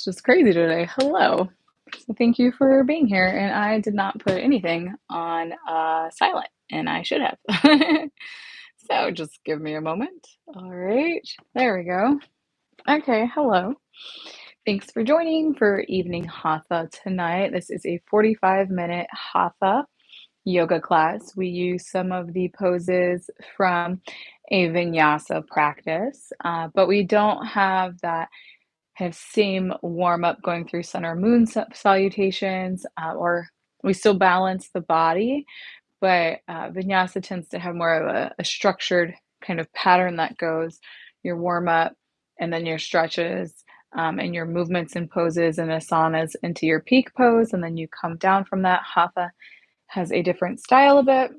It's just crazy today. Hello. So thank you for being here. And I did not put anything on silent, and I should have. So just give me a moment. All right. There we go. Okay. Hello. Thanks for joining for evening Hatha tonight. This is a 45-minute Hatha yoga class. We use some of the poses from a vinyasa practice, but we don't have that kind of same warm up going through sun or moon salutations, or we still balance the body, but vinyasa tends to have more of a structured kind of pattern that goes your warm up and then your stretches, and your movements and poses and asanas into your peak pose, and then you come down from that. Hatha has a different style a bit.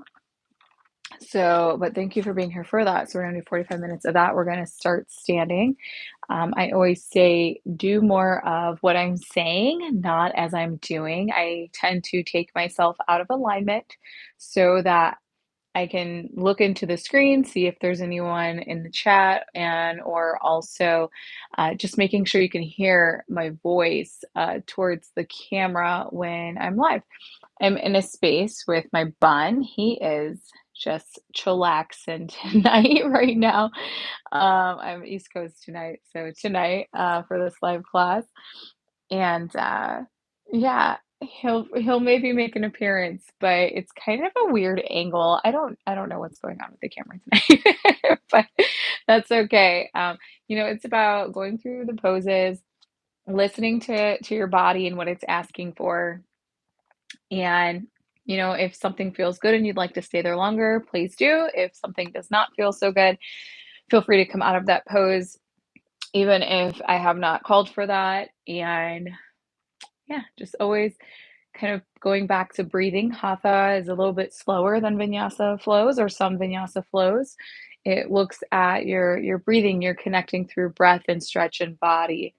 So, but thank you for being here for that. So we're going to do 45 minutes of that. We're going to start standing. I always say, do more of what I'm saying, not as I'm doing. I tend to take myself out of alignment so that I can look into the screen, see if there's anyone in the chat, and or also just making sure you can hear my voice towards the camera when I'm live. I'm in a space with my bun. He is just chillaxing tonight right now. I'm East Coast tonight, so tonight for this live class, and yeah, he'll maybe make an appearance, but it's kind of a weird angle. I don't know what's going on with the camera tonight, but that's okay. It's about going through the poses, listening to your body and what it's asking for, and, if something feels good and you'd like to stay there longer, please do. If something does not feel so good, feel free to come out of that pose, even if I have not called for that. And yeah, just always kind of going back to breathing. Hatha is a little bit slower than vinyasa flows or some vinyasa flows. It looks at your breathing, you're connecting through breath and stretch and body.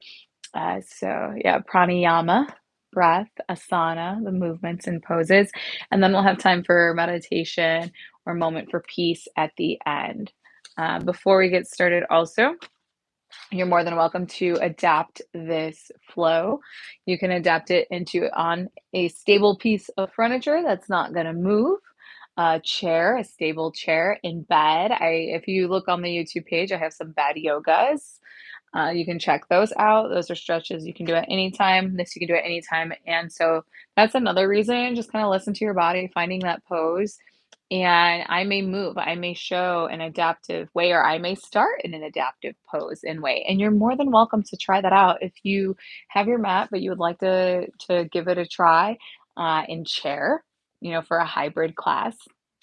So yeah, pranayama, breath, asana, the movements and poses. And then we'll have time for meditation or moment for peace at the end. Before we get started, also, you're more than welcome to adapt this flow. You can adapt it into on a stable piece of furniture that's not going to move. A chair, a stable chair in bed. If you look on the YouTube page, I have some bed yogas. You can check those out. Those are stretches you can do at any time. This you can do at any time. And so that's another reason. Just kind of listen to your body, finding that pose. And I may move, I may show an adaptive way, or I may start in an adaptive pose and way. And you're more than welcome to try that out. If you have your mat, but you would like to give it a try in chair, for a hybrid class,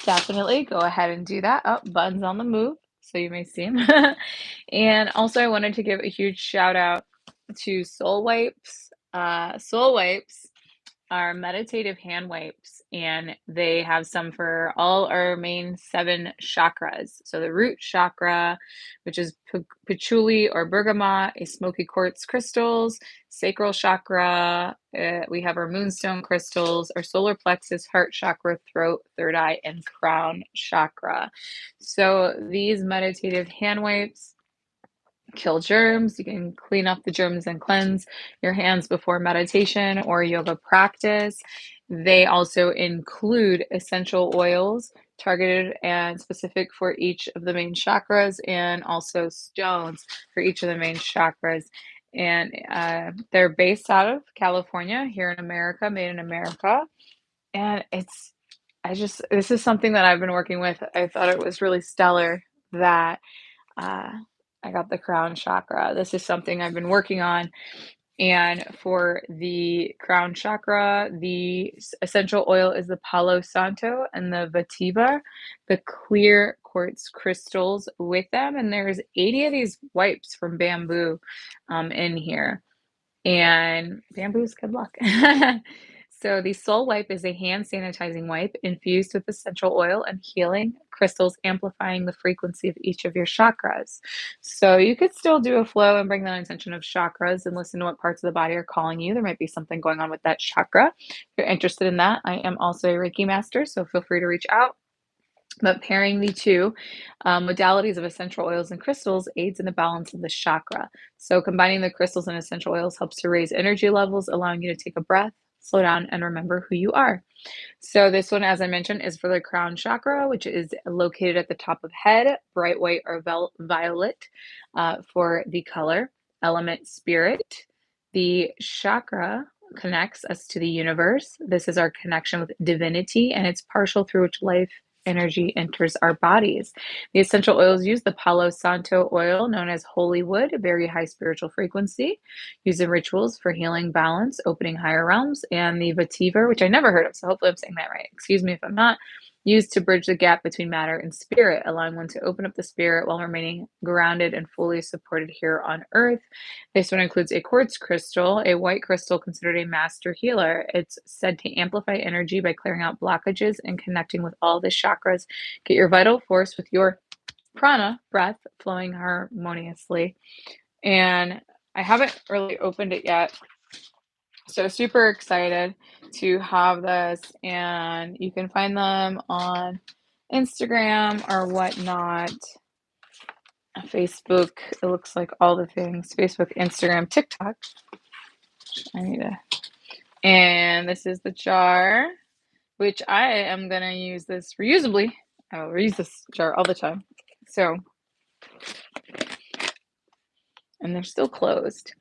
definitely go ahead and do that. Oh, Bun's on the move, so you may see him. And also, I wanted to give a huge shout out to Soul Wipes. Soul Wipes are meditative hand wipes, and they have some for all our main 7 chakras. So the root chakra, which is patchouli or bergamot, a smoky quartz crystals, sacral chakra, we have our moonstone crystals, our solar plexus, heart chakra, throat, third eye, and crown chakra. So these meditative hand wipes kill germs. You can clean up the germs and cleanse your hands before meditation or yoga practice. They also include essential oils targeted and specific for each of the main chakras, and also stones for each of the main chakras. And they're based out of California, here in America, made in America. And this is something that I've been working with. I thought it was really stellar that uh, I got the crown chakra. This is something I've been working on. And for the crown chakra, the essential oil is the Palo Santo and the Vetiver, the clear quartz crystals with them. And there's 80 of these wipes from bamboo in here. And bamboo's good luck. So the Soul Wipe is a hand sanitizing wipe infused with essential oil and healing crystals, amplifying the frequency of each of your chakras. So you could still do a flow and bring that intention of chakras and listen to what parts of the body are calling you. There might be something going on with that chakra. If you're interested in that, I am also a Reiki master, so feel free to reach out. But pairing the two modalities of essential oils and crystals aids in the balance of the chakra. So, combining the crystals and essential oils helps to raise energy levels, allowing you to take a breath, slow down, and remember who you are. So this one, as I mentioned, is for the crown chakra, which is located at the top of head, bright white or violet for the color, element spirit. The chakra connects us to the universe. This is our connection with divinity, and it's partial through which life energy enters our bodies. The essential oils use the Palo Santo oil, known as holy wood, a very high spiritual frequency, used in rituals for healing, balance, opening higher realms, and the vetiver, which I never heard of, so hopefully I'm saying that right. Excuse me if I'm not. Used to bridge the gap between matter and spirit, allowing one to open up the spirit while remaining grounded and fully supported here on earth. This one includes a quartz crystal, a white crystal considered a master healer. It's said to amplify energy by clearing out blockages and connecting with all the chakras. Get your vital force with your prana, breath, flowing harmoniously. And I haven't really opened it yet. So super excited to have this, and you can find them on Instagram or whatnot. Facebook, it looks like all the things. Facebook, Instagram, TikTok. I need to. And this is the jar, which I am gonna use this reusably. I will reuse this jar all the time. So, and they're still closed.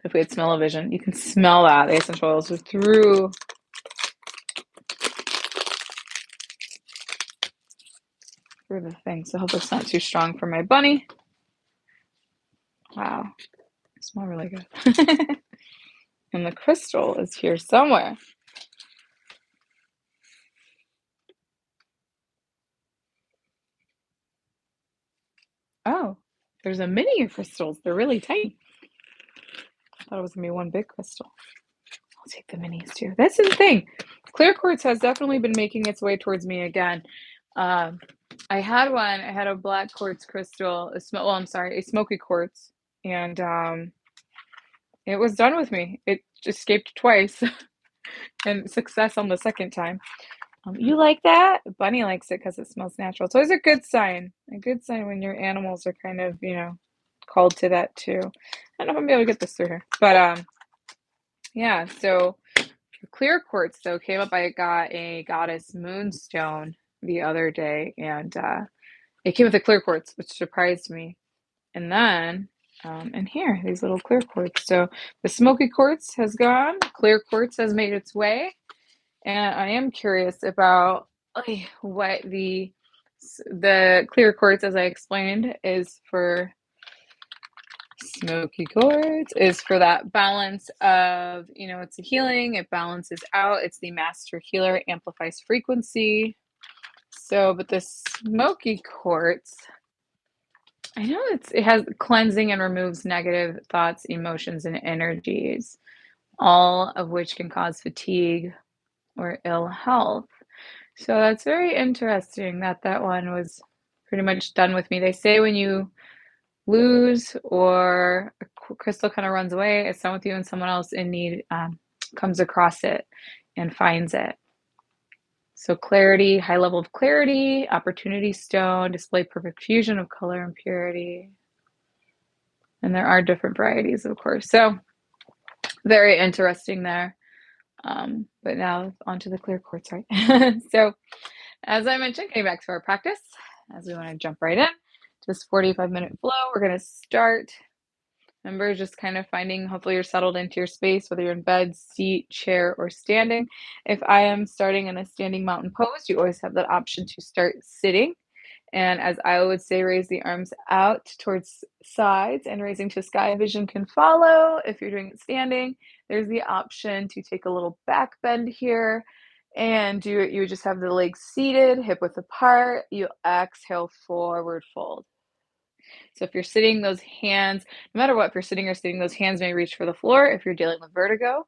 If we had smell-o-vision, you can smell that. The essential oils are through the thing. So I hope it's not too strong for my bunny. Wow, they smell really good. And the crystal is here somewhere. Oh, there's a mini of crystals. They're really tiny. I thought it was gonna be one big crystal. I'll take the minis too. That's the thing. Clear quartz has definitely been making its way towards me again. Um, I had one. I had a black quartz crystal. I'm sorry, a smoky quartz, and it was done with me. It escaped twice, and success on the second time. You like that? Bunny likes it because it smells natural. It's always a good sign. A good sign when your animals are kind of, called to that too. I don't know if I'm gonna be able to get this through here, but yeah. So clear quartz though came up. I got a goddess moonstone the other day, and it came with a clear quartz, which surprised me. And then, and here, these little clear quartz. So the smoky quartz has gone. Clear quartz has made its way. And I am curious about what the clear quartz, as I explained, is for. Smoky quartz is for that balance of, it's a healing, it balances out, it's the master healer, amplifies frequency. So, but the smoky quartz, I know it has cleansing and removes negative thoughts, emotions, and energies, all of which can cause fatigue or ill health. So that's very interesting that that one was pretty much done with me. They say when you lose or a crystal kind of runs away, it's done with you, and someone else in need comes across it and finds it. So clarity, high level of clarity, opportunity stone, display perfect fusion of color and purity. And there are different varieties, of course. So very interesting there. But now onto the clear quartz, right? So as I mentioned, getting back to our practice, as we want to jump right in, just 45-minute flow. We're going to start. Remember, just kind of finding, hopefully you're settled into your space, whether you're in bed, seat, chair, or standing. If I am starting in a standing mountain pose, you always have that option to start sitting. And as I would say, raise the arms out towards sides and raising to sky. Vision can follow. If you're doing it standing, there's the option to take a little back bend here and do it. You just have the legs seated, hip width apart. You exhale, forward fold. So if you're sitting, those hands, no matter what, if you're sitting or standing, those hands may reach for the floor. If you're dealing with vertigo,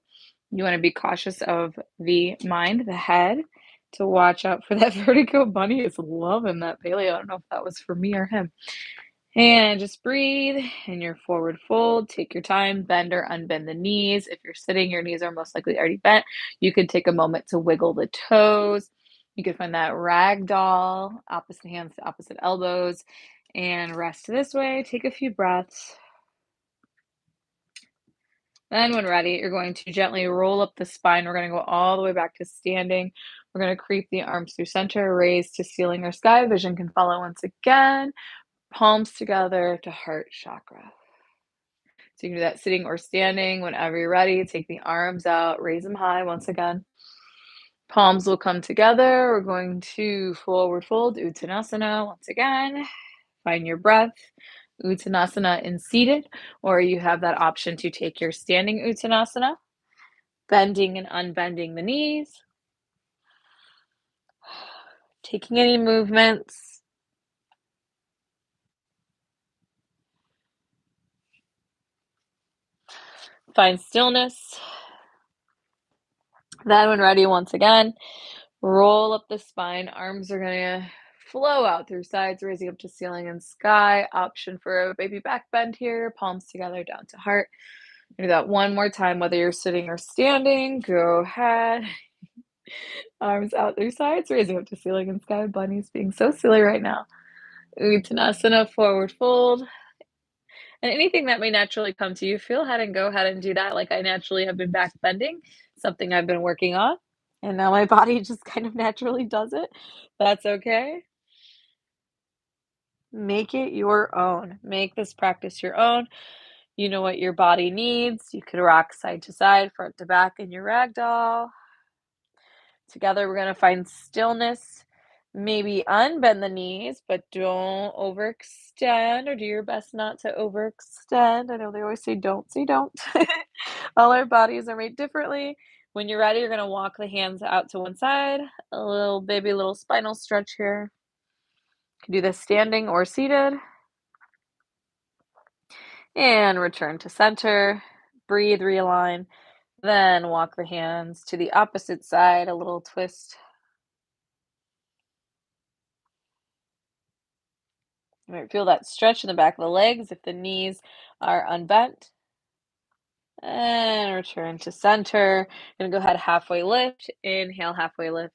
you want to be cautious of the mind, the head, to watch out for that vertigo. Bunny is loving that paleo. I don't know if that was for me or him. And just breathe in your forward fold. Take your time, bend or unbend the knees. If you're sitting, your knees are most likely already bent. You can take a moment to wiggle the toes. You could find that rag doll, opposite hands to opposite elbows, and rest this way. Take a few breaths. Then, when ready, you're going to gently roll up the spine. We're going to go all the way back to standing. We're going to creep the arms through center, raise to ceiling or sky. Vision can follow once again. Palms together to heart chakra. So you can do that sitting or standing whenever you're ready. Take the arms out, raise them high once again. Palms will come together. We're going to forward fold, Uttanasana once again. Find your breath. Uttanasana in seated, or you have that option to take your standing Uttanasana, bending and unbending the knees. Taking any movements. Find stillness. Then when ready, once again, roll up the spine. Arms are going to flow out through sides, raising up to ceiling and sky. Option for a baby back bend here. Palms together down to heart. Do that one more time, whether you're sitting or standing. Go ahead. Arms out through sides, raising up to ceiling and sky. Bunny's being so silly right now. Uttanasana, forward fold. And anything that may naturally come to you, feel ahead and go ahead and do that. Like I naturally have been back bending, something I've been working on. And now my body just kind of naturally does it. That's okay. Make it your own. Make this practice your own. You know what your body needs. You could rock side to side, front to back in your ragdoll. Together, we're going to find stillness. Maybe unbend the knees, but don't overextend, or do your best not to overextend. I know they always say don't say don't. All our bodies are made differently. When you're ready, you're going to walk the hands out to one side. A little spinal stretch here. You can do this standing or seated. And return to center. Breathe, realign. Then walk the hands to the opposite side, a little twist. You might feel that stretch in the back of the legs if the knees are unbent. And return to center. Gonna go ahead, halfway lift. Inhale, halfway lift.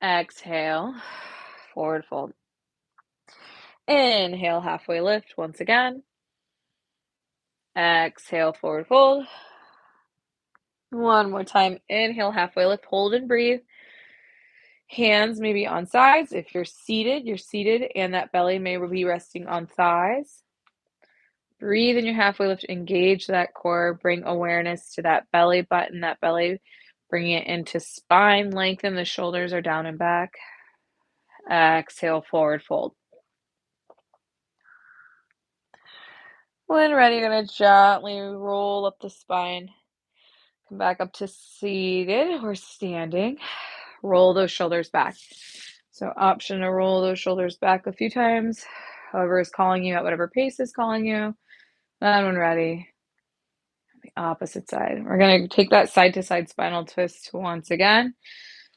Exhale, forward fold. Inhale, halfway lift once again. Exhale, forward fold. One more time. Inhale, halfway lift. Hold and breathe. Hands maybe on sides. If you're seated, and that belly may be resting on thighs. Breathe in your halfway lift, engage that core, bring awareness to that belly button, that belly, bring it into spine, lengthen the shoulders are down and back. Exhale, forward fold. When ready, you're going to gently roll up the spine. Come back up to seated or standing. Roll those shoulders back. So option to roll those shoulders back a few times, however is calling you at whatever pace is calling you. Then when ready, the opposite side. We're going to take that side to side spinal twist once again.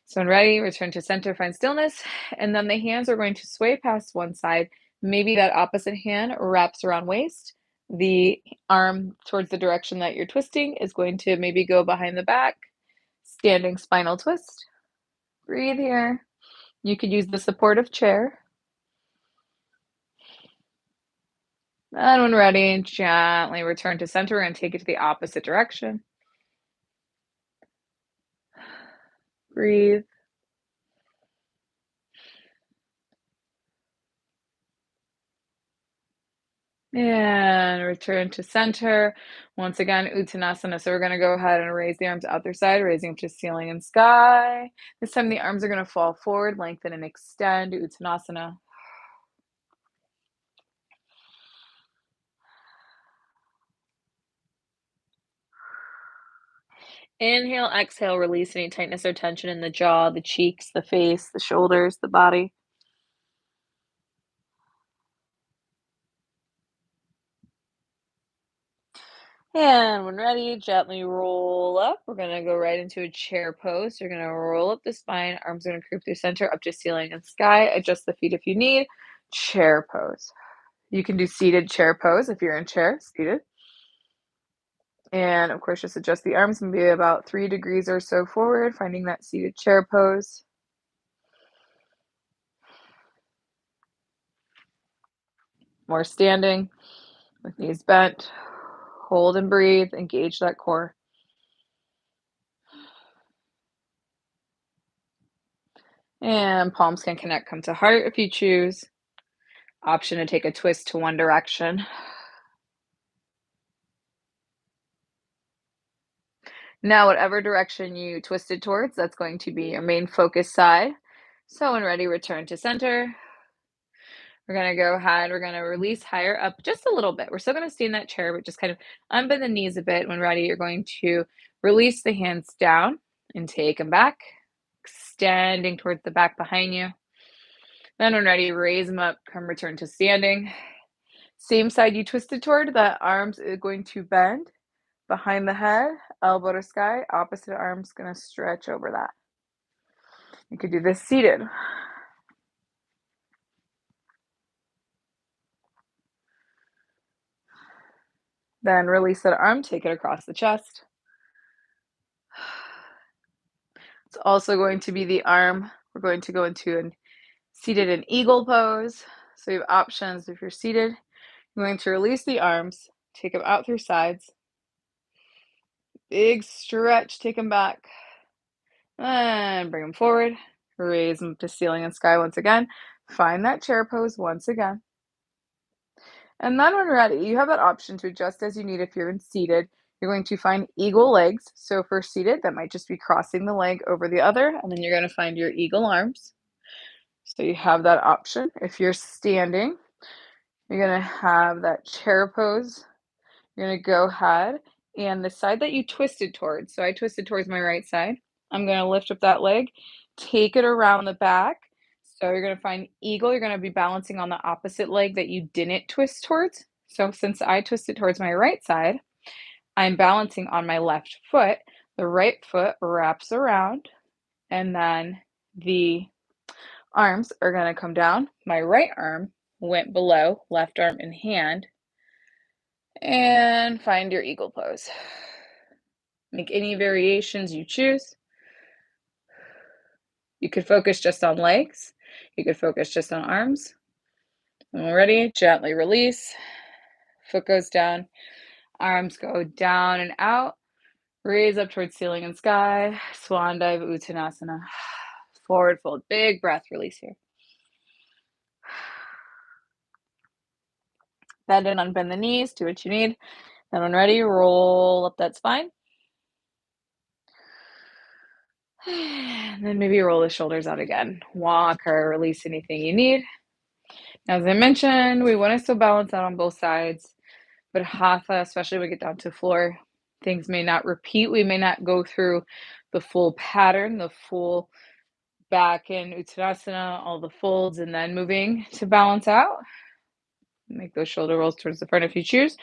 So when ready, return to center, find stillness, and then the hands are going to sway past one side. Maybe that opposite hand wraps around waist. The arm towards the direction that you're twisting is going to maybe go behind the back. Standing spinal twist. Breathe here. You could use the supportive chair. And when ready, gently return to center and take it to the opposite direction. Breathe. And return to center. Once again, Uttanasana. So we're going to go ahead and raise the arms out their side, raising up to ceiling and sky. This time the arms are going to fall forward, lengthen and extend. Uttanasana. Inhale, exhale, release any tightness or tension in the jaw, the cheeks, the face, the shoulders, the body. And when ready, gently roll up. We're going to go right into a chair pose. You're going to roll up the spine. Arms are going to creep through center up to ceiling and sky. Adjust the feet if you need. Chair pose. You can do seated chair pose if you're in chair, seated. And of course, just adjust the arms and be about 3 degrees or so forward, finding that seated chair pose. More standing with knees bent. Hold and breathe. Engage that core. And palms can connect, come to heart if you choose. Option to take a twist to one direction. Now, whatever direction you twisted towards, that's going to be your main focus side. So when ready, return to center. We're gonna go ahead, we're gonna release higher up just a little bit. We're still gonna stay in that chair, but just kind of unbend the knees a bit. When ready, you're going to release the hands down and take them back, extending towards the back behind you. Then when ready, raise them up, come return to standing. Same side you twisted toward, the arms are going to bend behind the head, elbow to sky, opposite arm's gonna stretch over that. You could do this seated. Then release that arm, take it across the chest. It's also going to be the arm. We're going to go into a seated in eagle pose. So you have options. If you're seated, you're going to release the arms, take them out through sides. Big stretch, take them back. And bring them forward. Raise them to ceiling and sky once again. Find that chair pose once again. And then when ready, you have that option to adjust as you need. If you're in seated, you're going to find eagle legs. So for seated, that might just be crossing the leg over the other, and then you're going to find your eagle arms. So you have that option. If you're standing, you're going to have that chair pose. You're going to go ahead and the side that you twisted towards. So I twisted towards my right side. I'm going to lift up that leg, take it around the back. So you're going to find eagle. You're going to be balancing on the opposite leg that you didn't twist towards. So since I twisted towards my right side, I'm balancing on my left foot. The right foot wraps around, and then the arms are going to come down. My right arm went below, left arm in hand, and find your eagle pose. Make any variations you choose. You could focus just on legs. You could focus just on arms. When we're ready, gently release. Foot goes down. Arms go down and out. Raise up towards ceiling and sky. Swan dive, Uttanasana. Forward fold. Big breath release here. Bend and unbend the knees. Do what you need. Then when ready, roll up that spine. And then maybe roll the shoulders out again. Walk or release anything you need. As I mentioned, we want to still balance out on both sides, but Hatha, especially when we get down to floor, things may not repeat. We may not go through the full pattern, the full back in Uttanasana, all the folds, and then moving to balance out. Make those shoulder rolls towards the front if you choose.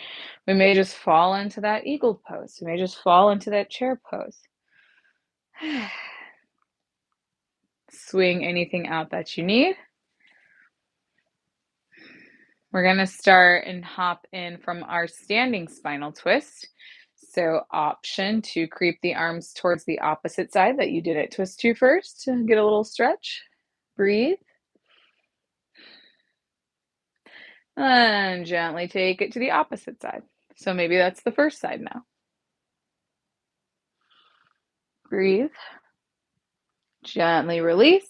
We may just fall into that eagle pose. We may just fall into that chair pose. Swing anything out that you need. We're going to start and hop in from our standing spinal twist. So option to creep the arms towards the opposite side that you didn't twist to first to get a little stretch. Breathe. And gently take it to the opposite side. So maybe that's the first side now. Breathe. Gently release.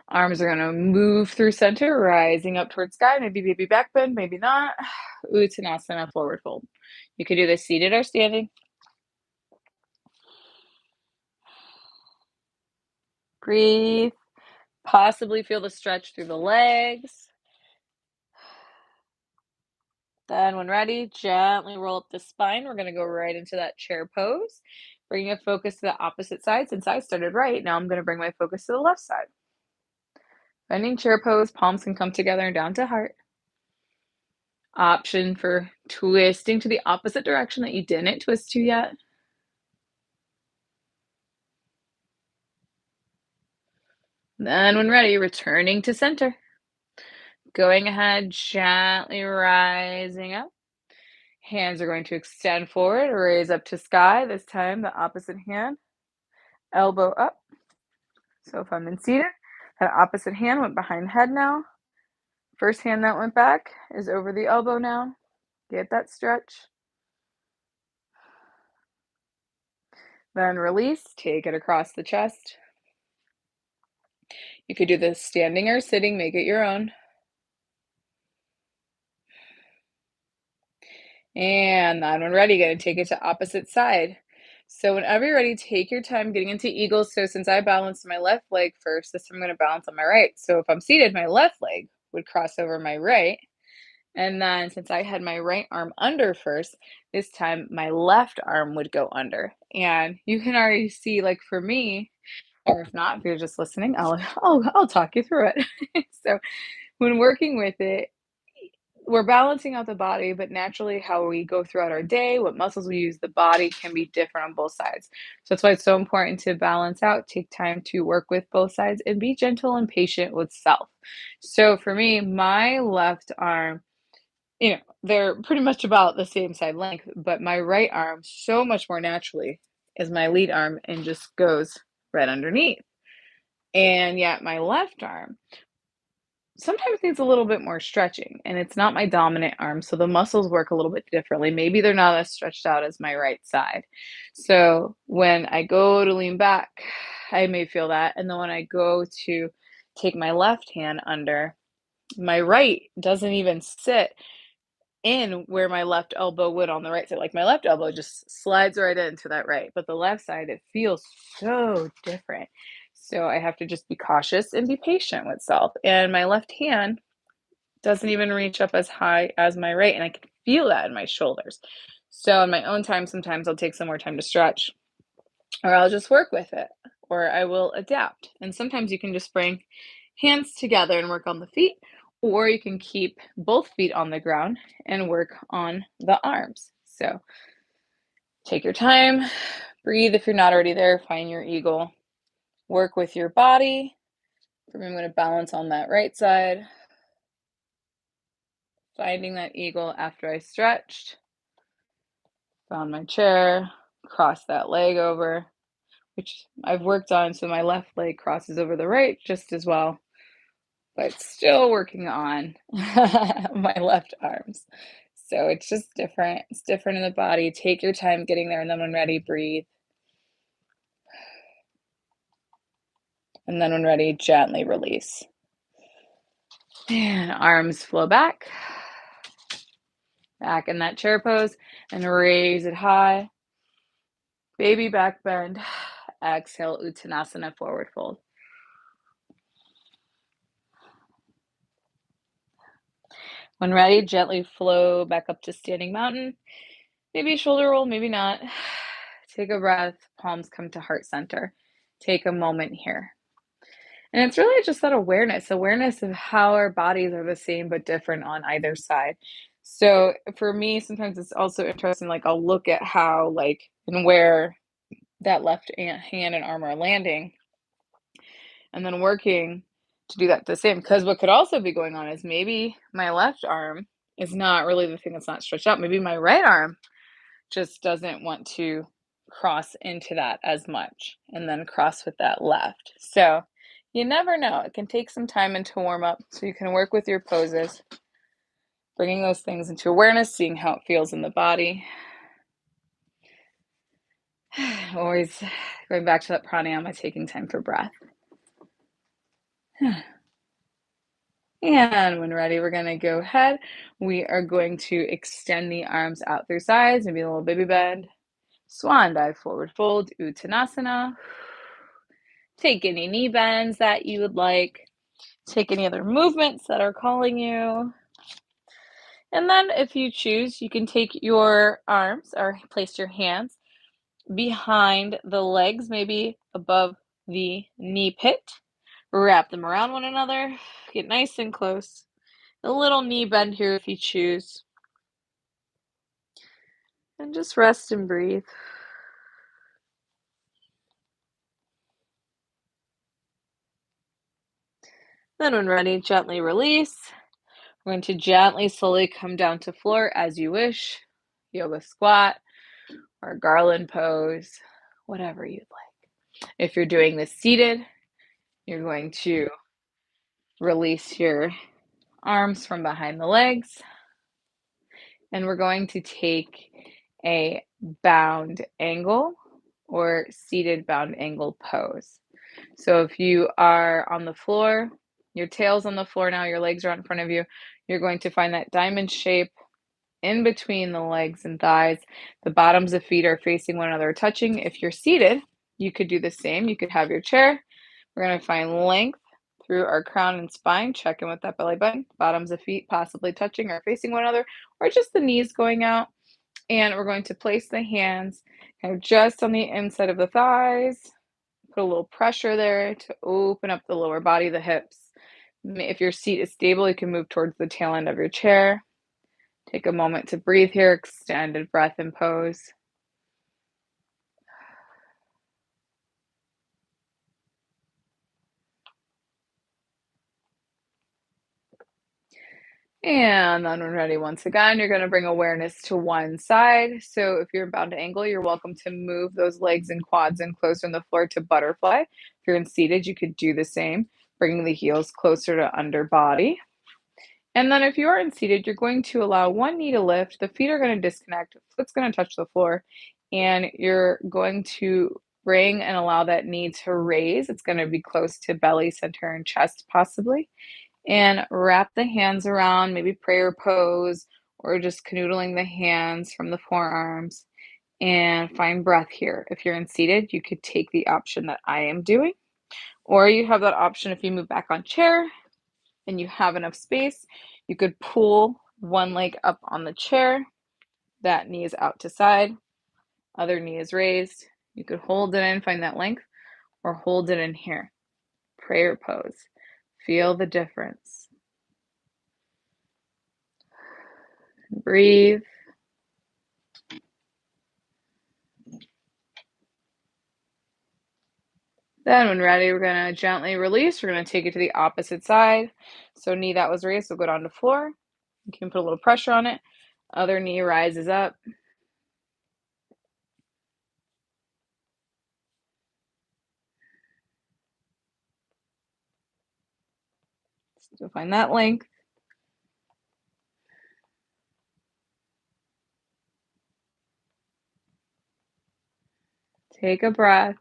Arms are going to move through center, rising up towards sky. Maybe baby back bend, maybe not. Uttanasana, forward fold. You could do this seated or standing. Breathe. Possibly feel the stretch through the legs. Then when ready, gently roll up the spine. We're going to go right into that chair pose. Bring your focus to the opposite side. Since I started right, now I'm going to bring my focus to the left side. Bending chair pose, palms can come together and down to heart. Option for twisting to the opposite direction that you didn't twist to yet. Then when ready, returning to center. Going ahead, gently rising up. Hands are going to extend forward, raise up to sky. This time, the opposite hand, elbow up. So if I'm in seated, that opposite hand went behind head now. First hand that went back is over the elbow now. Get that stretch. Then release, take it across the chest. You could do this standing or sitting, make it your own. And then when ready, gonna take it to opposite side. So whenever you're ready, take your time getting into eagle. So since I balanced my left leg first, this time I'm gonna balance on my right. So if I'm seated, my left leg would cross over my right. And then since I had my right arm under first, this time my left arm would go under. And you can already see, like for me, or if not, if you're just listening, I'll talk you through it. So when working with it, we're balancing out the body, but naturally, how we go throughout our day, what muscles we use, the body can be different on both sides. So that's why it's so important to balance out, take time to work with both sides, and be gentle and patient with self. So for me, my left arm, they're pretty much about the same side length, but my right arm, so much more naturally, is my lead arm and just goes right underneath. And yet, my left arm sometimes needs a little bit more stretching, and it's not my dominant arm, so the muscles work a little bit differently. Maybe they're not as stretched out as my right side. So when I go to lean back, I may feel that. And then when I go to take my left hand under, my right doesn't even sit in where my left elbow would on the right side. Like my left elbow just slides right into that right, but the left side, it feels so different. So I have to just be cautious and be patient with self. And my left hand doesn't even reach up as high as my right, and I can feel that in my shoulders. So in my own time, sometimes I'll take some more time to stretch, or I'll just work with it, or I will adapt. And sometimes you can just bring hands together and work on the feet, or you can keep both feet on the ground and work on the arms. So take your time, breathe if you're not already there, find your eagle, work with your body. For me, I'm going to balance on that right side, finding that eagle after I stretched, found my chair, cross that leg over, which I've worked on so my left leg crosses over the right just as well, but still working on my left arms. So it's just different. It's different in the body. Take your time getting there, and then when ready, breathe. And then when ready, gently release. And arms flow back in that chair pose, and raise it high. Baby back bend. Exhale, Uttanasana, forward fold. When ready, gently flow back up to standing mountain. Maybe shoulder roll, maybe not. Take a breath, palms come to heart center. Take a moment here. And it's really just that awareness of how our bodies are the same but different on either side. So for me, sometimes it's also interesting, like I'll look at how, like, and where that left hand and arm are landing, and then working to do that the same. Because what could also be going on is maybe my left arm is not really the thing that's not stretched out. Maybe my right arm just doesn't want to cross into that as much and then cross with that left. So you never know. It can take some time and to warm up so you can work with your poses, bringing those things into awareness, seeing how it feels in the body. Always going back to that pranayama, taking time for breath. And when ready, we're going to go ahead. We are going to extend the arms out through sides, maybe a little baby bend. Swan dive, forward fold, Uttanasana. Take any knee bends that you would like. Take any other movements that are calling you. And then if you choose, you can take your arms or place your hands behind the legs, maybe above the knee pit. Wrap them around one another. Get nice and close. A little knee bend here if you choose. And just rest and breathe. Then when ready, gently release. We're going to gently, slowly come down to floor as you wish. Yoga squat or garland pose, whatever you'd like. If you're doing this seated, you're going to release your arms from behind the legs, and we're going to take a bound angle or seated bound angle pose. So if you are on the floor, your tail's on the floor now, your legs are out in front of you, you're going to find that diamond shape in between the legs and thighs. The bottoms of feet are facing one another, touching. If you're seated, you could do the same. You could have your chair. We're going to find length through our crown and spine, check in with that belly button, bottoms of feet possibly touching or facing one another, or just the knees going out. And we're going to place the hands kind of just on the inside of the thighs, put a little pressure there to open up the lower body, the hips. If your seat is stable, you can move towards the tail end of your chair. Take a moment to breathe here, extended breath and pose. And then when ready, once again, you're going to bring awareness to one side. So if you're bound to angle, you're welcome to move those legs and quads in closer on the floor to butterfly. If you're in seated, you could do the same, bringing the heels closer to under body. And then if you are in seated, you're going to allow one knee to lift. The feet are going to disconnect. Foot's going to touch the floor. And you're going to bring and allow that knee to raise. It's going to be close to belly, center, and chest, possibly. And wrap the hands around, maybe prayer pose, or just canoodling the hands from the forearms. And find breath here. If you're in seated, you could take the option that I am doing. Or you have that option if you move back on chair and you have enough space, you could pull one leg up on the chair, that knee is out to side, other knee is raised. You could hold it in, find that length, or hold it in here. Prayer pose. Feel the difference. Breathe. Then when ready, we're going to gently release. We're going to take it to the opposite side. So knee that was raised will go down to floor. You can put a little pressure on it. Other knee rises up. So find that length. Take a breath.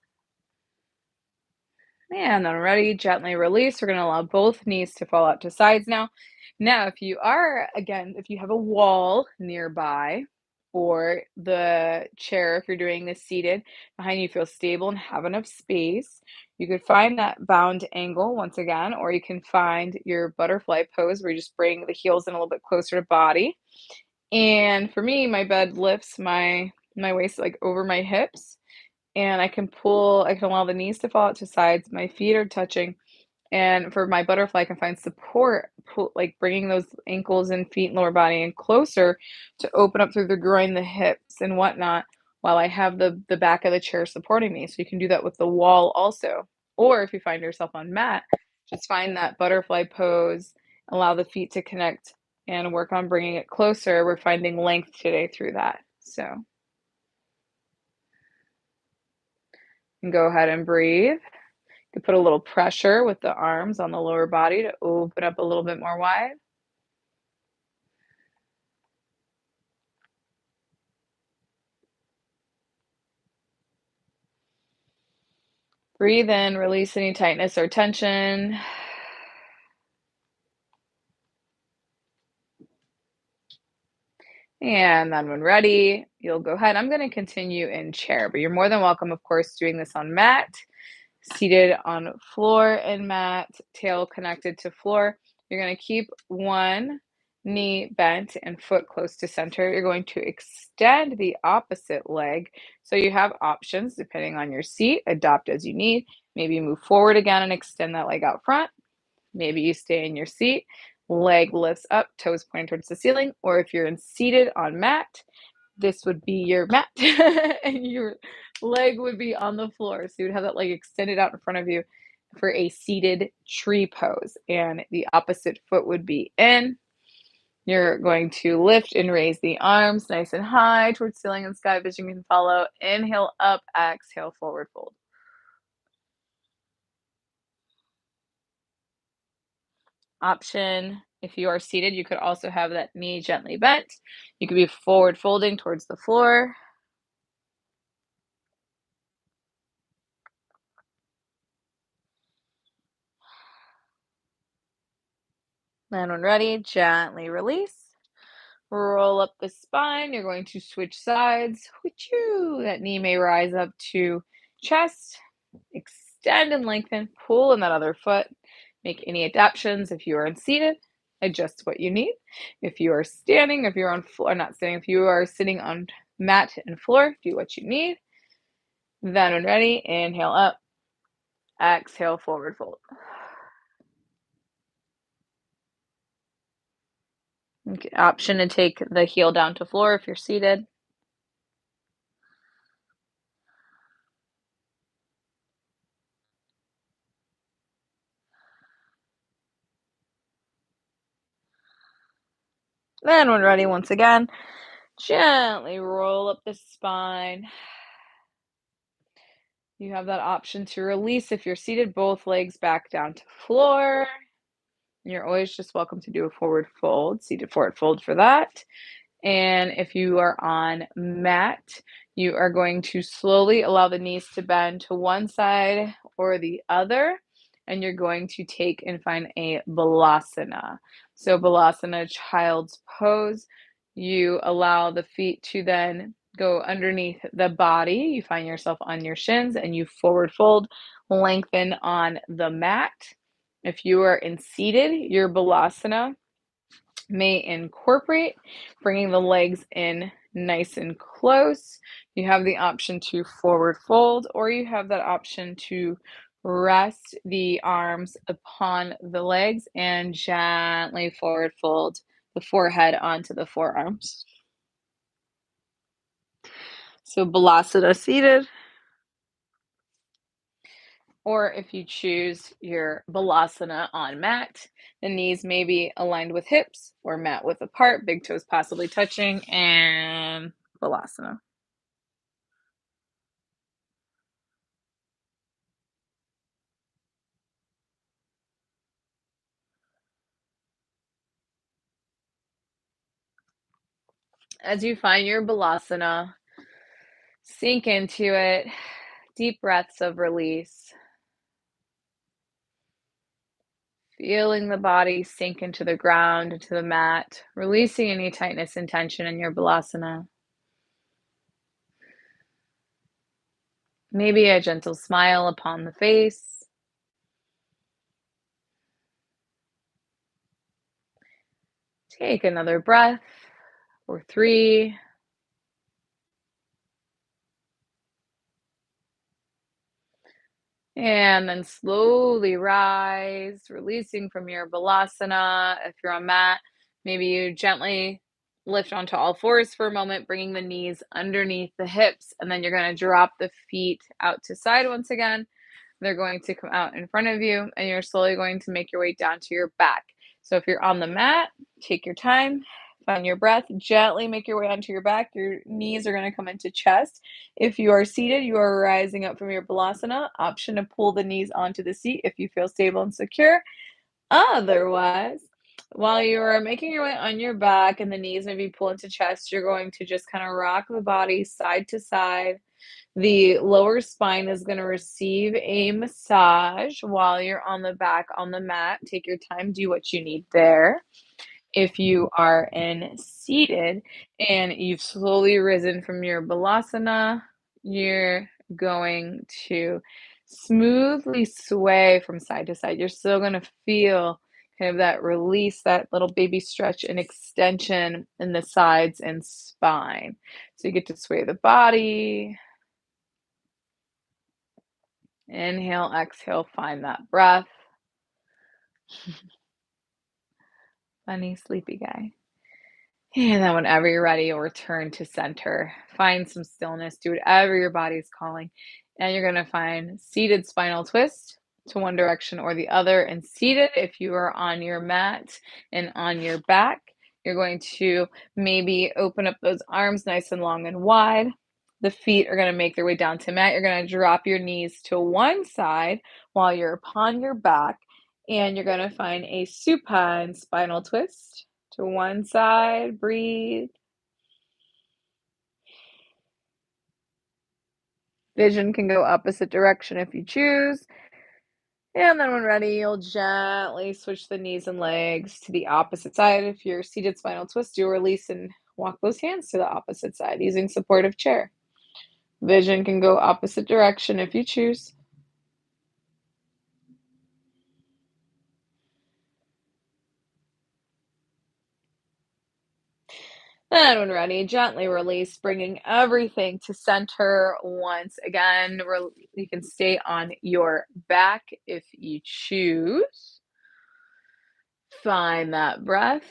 And then ready, gently release. We're going to allow both knees to fall out to sides now. Now, if you are, again, if you have a wall nearby or the chair, if you're doing this seated, behind you feel stable and have enough space, you could find that bound angle once again, or you can find your butterfly pose where you just bring the heels in a little bit closer to body. And for me, my bed lifts my waist like over my hips and I can allow the knees to fall out to sides, my feet are touching, and for my butterfly, I can find support, like bringing those ankles and feet and lower body in closer to open up through the groin, the hips, and whatnot, while I have the back of the chair supporting me. So you can do that with the wall also. Or if you find yourself on mat, just find that butterfly pose, allow the feet to connect, and work on bringing it closer. We're finding length today through that. So, and go ahead and breathe. You put a little pressure with the arms on the lower body to open up a little bit more wide. Breathe in, release any tightness or tension. And then when ready, you'll go ahead. I'm going to continue in chair, but you're more than welcome, of course, doing this on mat, seated on floor and mat, tail connected to floor. You're going to keep one knee bent and foot close to center. You're going to extend the opposite leg. So you have options depending on your seat, adopt as you need. Maybe move forward again and extend that leg out front. Maybe you stay in your seat, leg lifts up, toes pointing towards the ceiling, or if you're in seated on mat, this would be your mat and your leg would be on the floor. So you would have that leg extended out in front of you for a seated tree pose, and the opposite foot would be in. You're going to lift and raise the arms nice and high towards ceiling and sky, vision can follow. Inhale up, exhale, forward fold. Option If you are seated, you could also have that knee gently bent. You could be forward folding towards the floor. Then when ready, gently release. Roll up the spine. You're going to switch sides. Whoo-choo. That knee may rise up to chest. Extend and lengthen. Pull in that other foot. Make any adaptations if you are seated. Adjust what you need. If you are standing, if you're on floor, not standing, if you are sitting on mat and floor, do what you need. Then when ready, inhale up. Exhale, forward fold. Okay, option to take the heel down to floor if you're seated. Then when ready, once again, gently roll up the spine. You have that option to release if you're seated, both legs back down to floor. You're always just welcome to do a forward fold, seated forward fold for that. And if you are on mat, you are going to slowly allow the knees to bend to one side or the other. And you're going to take and find a balasana. So, balasana, child's pose. You allow the feet to then go underneath the body. You find yourself on your shins and you forward fold, lengthen on the mat. If you are in seated, your balasana may incorporate bringing the legs in nice and close. You have the option to forward fold, or you have that option to rest the arms upon the legs and gently forward fold the forehead onto the forearms. So Balasana seated, or if you choose your Balasana on mat, the knees may be aligned with hips or mat width apart, big toes possibly touching, and Balasana. As you find your Balasana, sink into it, deep breaths of release, feeling the body sink into the ground, into the mat, releasing any tightness and tension in your Balasana. Maybe a gentle smile upon the face. Take another breath or three. And then slowly rise, releasing from your balasana. If you're on mat, maybe you gently lift onto all fours for a moment, bringing the knees underneath the hips. And then you're going to drop the feet out to side once again. They're going to come out in front of you, and you're slowly going to make your way down to your back. So if you're on the mat, take your time, find your breath, gently make your way onto your back. Your knees are going to come into chest. If you are seated, you are rising up from your balasana. Option to pull the knees onto the seat if you feel stable and secure. Otherwise, while you are making your way on your back and the knees maybe pull into chest, you're going to just kind of rock the body side to side. The lower spine is going to receive a massage while you're on the back on the mat. Take your time, do what you need there. If you are in seated and you've slowly risen from your balasana, you're going to smoothly sway from side to side. You're still going to feel kind of that release, that little baby stretch and extension in the sides and spine. So you get to sway the body. Inhale, exhale, find that breath. Funny, sleepy guy. And then whenever you're ready, you'll return to center. Find some stillness, do whatever your body's calling. And you're going to find seated spinal twist to one direction or the other. And seated, if you are on your mat and on your back, you're going to maybe open up those arms nice and long and wide. The feet are going to make their way down to mat. You're going to drop your knees to one side while you're upon your back. And you're going to find a supine spinal twist to one side. Breathe. Vision can go opposite direction if you choose. And then when ready, you'll gently switch the knees and legs to the opposite side. If you're seated spinal twist, you'll release and walk those hands to the opposite side using supportive chair. Vision can go opposite direction if you choose. And when ready, gently release, bringing everything to center once again. You can stay on your back if you choose. Find that breath.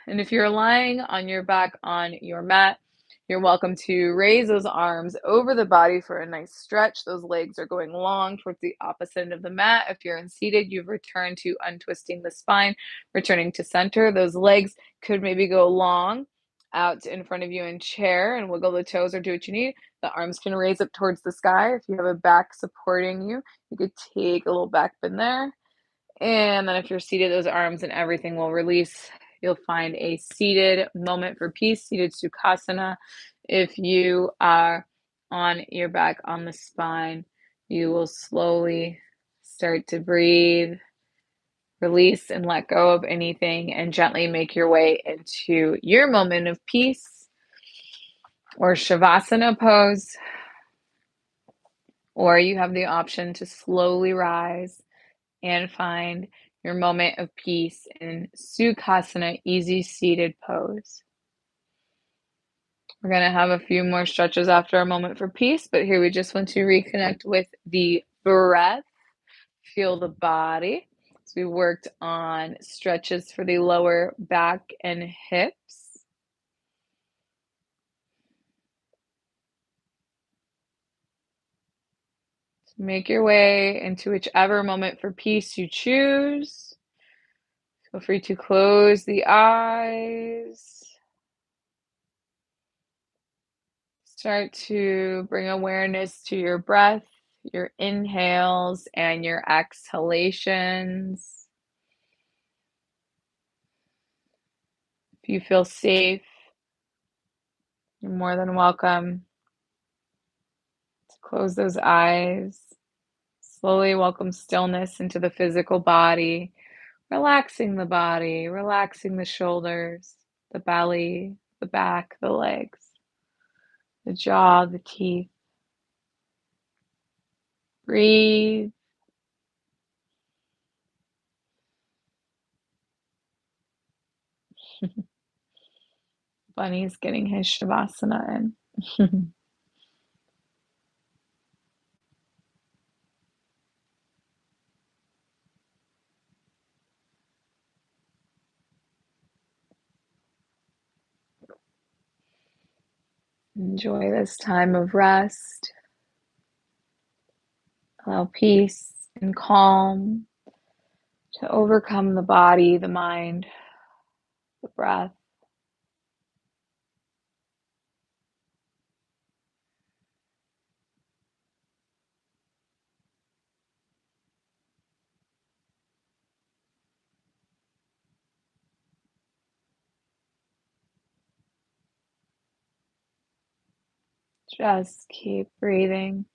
And if you're lying on your back on your mat, you're welcome to raise those arms over the body for a nice stretch. Those legs are going long towards the opposite end of the mat. If you're seated, you've returned to untwisting the spine, returning to center. Those legs could maybe go long out in front of you in chair and wiggle the toes or do what you need. The arms can raise up towards the sky. If you have a back supporting you, you could take a little back bend there. And then if you're seated, those arms and everything will release. You'll find a seated moment for peace, seated Sukhasana. If you are on your back on the spine, you will slowly start to breathe, release, and let go of anything, and gently make your way into your moment of peace or Shavasana pose. Or you have the option to slowly rise and find your moment of peace in Sukhasana, easy seated pose. We're going to have a few more stretches after our moment for peace, but here we just want to reconnect with the breath. Feel the body. So we worked on stretches for the lower back and hips. So make your way into whichever moment for peace you choose. Feel free to close the eyes. Start to bring awareness to your breath, your inhales, and your exhalations. If you feel safe, you're more than welcome to close those eyes. Slowly welcome stillness into the physical body, relaxing the body, relaxing the shoulders, the belly, the back, the legs, the jaw, the teeth. Breathe. Bunny's getting his Shavasana in. Enjoy this time of rest. Allow peace and calm to overcome the body, the mind, the breath. Just keep breathing.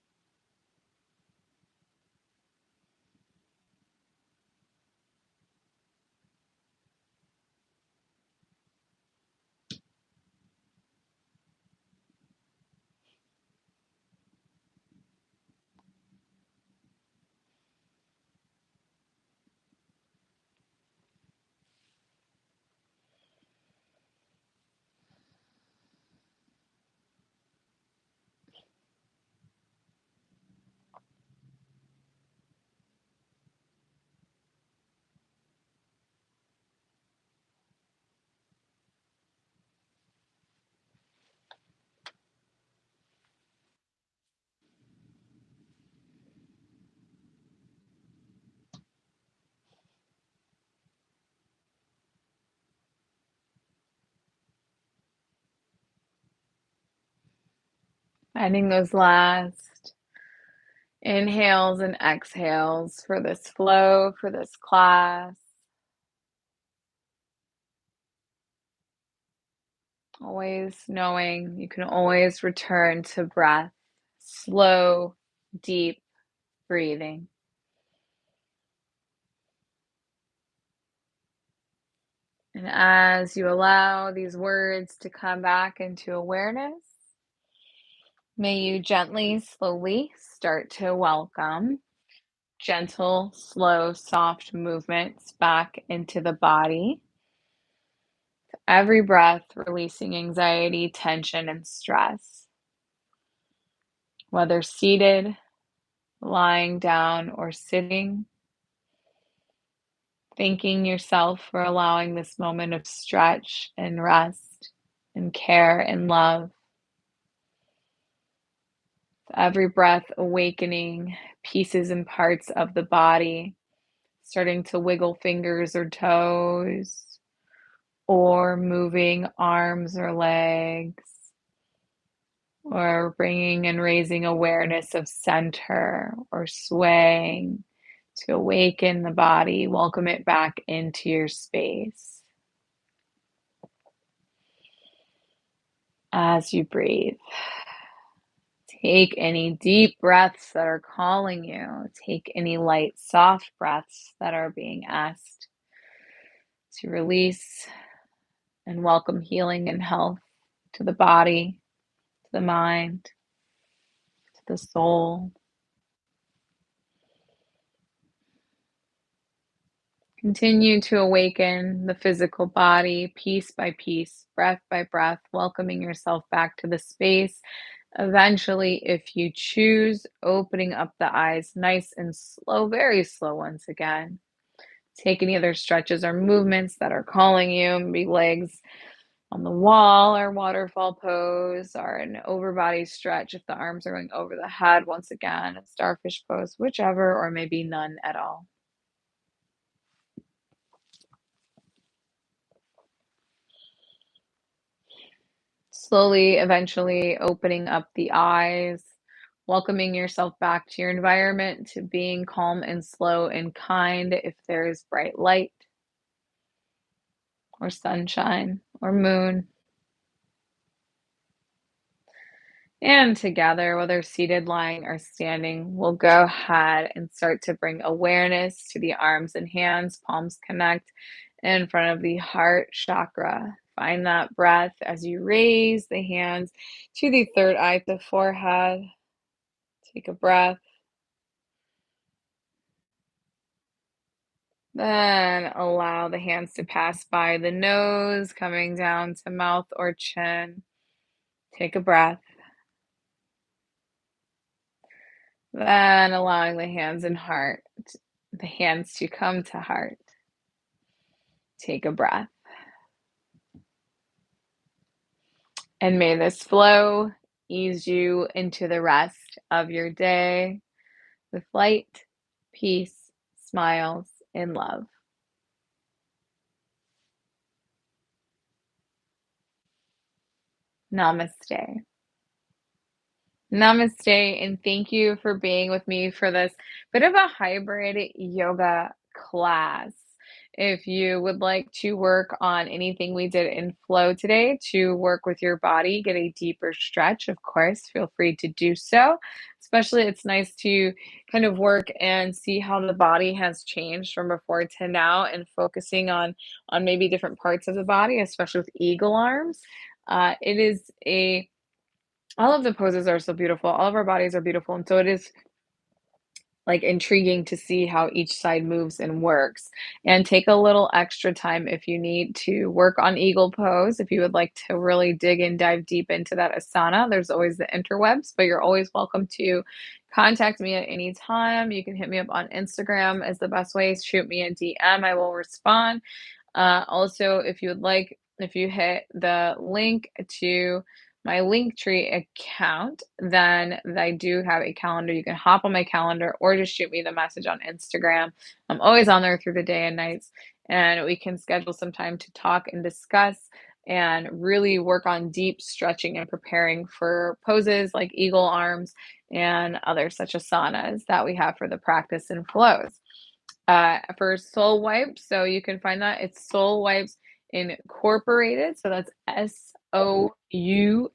Finding those last Inhales and exhales for this flow, for this class. Always knowing you can always return to breath, slow, deep breathing. And as you allow these words to come back into awareness, may you gently, slowly start to welcome gentle, slow, soft movements back into the body. Every breath releasing anxiety, tension, and stress. Whether seated, lying down, or sitting, thanking yourself for allowing this moment of stretch and rest and care and love. Every breath awakening pieces and parts of the body, starting to wiggle fingers or toes, or moving arms or legs, or bringing and raising awareness of center or swaying to awaken the body, welcome it back into your space. As you breathe, take any deep breaths that are calling you. Take any light, soft breaths that are being asked to release and welcome healing and health to the body, to the mind, to the soul. Continue to awaken the physical body piece by piece, breath by breath, welcoming yourself back to the space. Eventually, if you choose, opening up the eyes nice and slow, very slow once again. Take any other stretches or movements that are calling you, maybe legs on the wall or waterfall pose or an overbody stretch if the arms are going over the head. Once again, a starfish pose, whichever, or maybe none at all. Slowly, eventually opening up the eyes, welcoming yourself back to your environment, to being calm and slow and kind if there is bright light or sunshine or moon. And together, whether seated, lying, or standing, we'll go ahead and start to bring awareness to the arms and hands, palms connect in front of the heart chakra. Find that breath as you raise the hands to the third eye, the forehead. Take a breath. Then allow the hands to pass by the nose, coming down to mouth or chin. Take a breath. Then allowing the hands to come to heart. Take a breath. And may this flow ease you into the rest of your day with light, peace, smiles, and love. Namaste. Namaste, and thank you for being with me for this bit of a hybrid yoga class. If you would like to work on anything we did in flow today to work with your body, get a deeper stretch, of course, feel free to do so. Especially, it's nice to kind of work and see how the body has changed from before to now and focusing on maybe different parts of the body, especially with eagle arms. It is a all of the poses are so beautiful. All of our bodies are beautiful, and so it is, like, intriguing to see how each side moves and works. And take a little extra time if you need to work on eagle pose. If you would like to really dig and dive deep into that asana, there's always the interwebs, but you're always welcome to contact me at any time. You can hit me up on Instagram is the best way. Shoot me a DM, I will respond. Also, if you would like, if you hit the link to my Linktree account, then I do have a calendar. You can hop on my calendar or just shoot me the message on Instagram. I'm always on there through the day and nights, and we can schedule some time to talk and discuss and really work on deep stretching and preparing for poses like eagle arms and others such as asanas that we have for the practice and flows. For Soul Wipes, so you can find that it's Soul Wipes Incorporated. So that's SOULWIPE.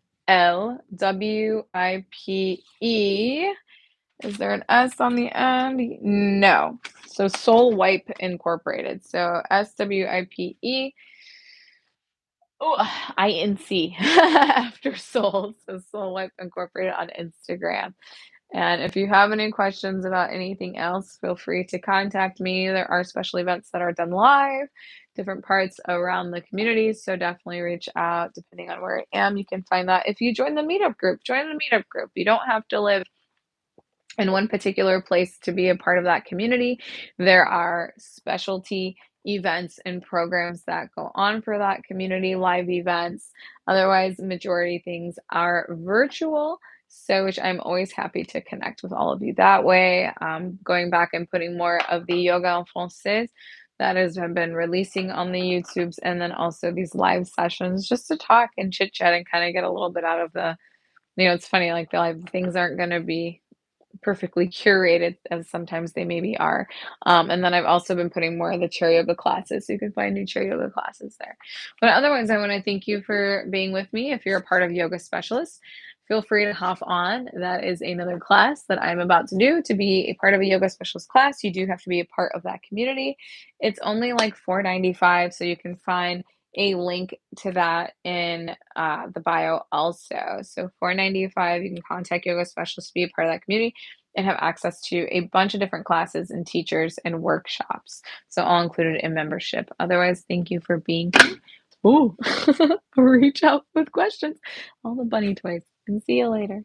Is there an S on the end? No. So Soul Wipe Incorporated. So SWIPE. Oh, INC after Soul. So Soul Wipe Incorporated on Instagram. And if you have any questions about anything else, feel free to contact me. There are special events that are done live, different parts around the community. So definitely reach out depending on where I am. You can find that if you join the meetup group. Join the meetup group. You don't have to live in one particular place to be a part of that community. There are specialty events and programs that go on for that community, live events. Otherwise, majority things are virtual. So, which I'm always happy to connect with all of you that way. Going back and putting more of the yoga en français that has been releasing on the YouTubes, and then also these live sessions just to talk and chit chat and kind of get a little bit out of the, it's funny, like the live things aren't going to be perfectly curated as sometimes they maybe are. And then I've also been putting more of the chair yoga classes, so you can find new chair yoga classes there. But otherwise, I want to thank you for being with me. If you're a part of Yoga Specialist, feel free to hop on. That is another class that I'm about to do. To be a part of a Yoga Specialist class, you do have to be a part of that community. It's only like $4.95, so you can find a link to that in the bio also. So $4.95, you can contact Yoga Specialist to be a part of that community and have access to a bunch of different classes and teachers and workshops. So all included in membership. Otherwise, thank you for being here. Ooh, reach out with questions. All the bunny toys. And see you later.